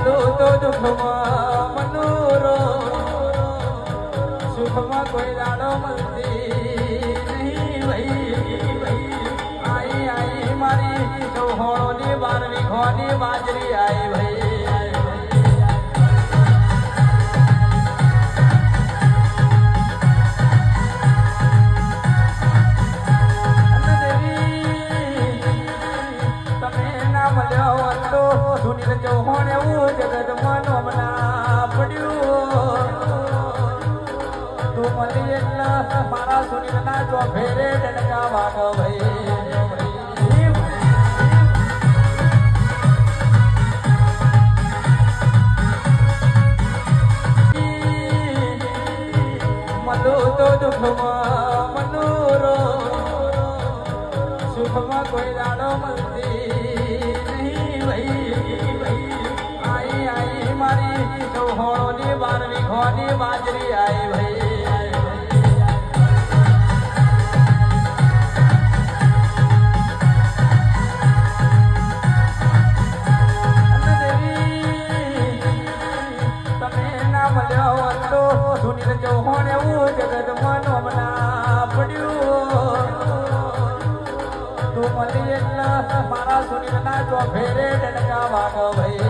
તો દુઃખમાં મનોરો સુખમાં કોઈ દાડો મળતી નહીં ભાઈ આઈ આઈ મારી સોહોણોની 12 વીઘોની બાજરી આઈ ભાઈ સુનિલ ચૌહાણ એવું જગતમાં નોમના પડ્યું તું મળી એટલે મારા સુનિલના જો ફેરે ડંકા વાગ ભાઈ મલો તો દુઃખમાં મનોરો સુખમાં કોઈ દાડો મળતી નહીં ભાઈ આઈ આઈ મારી સોહોણોની 12 વીઘોની બાજરી આઈ ભાઈ સુનિલ ચૌહાણ એવું જગતમાં નોમના પડ્યું તું મળી એટલે મારા સુનિલના જો ફેરે ડંકા વાગ ભાઈ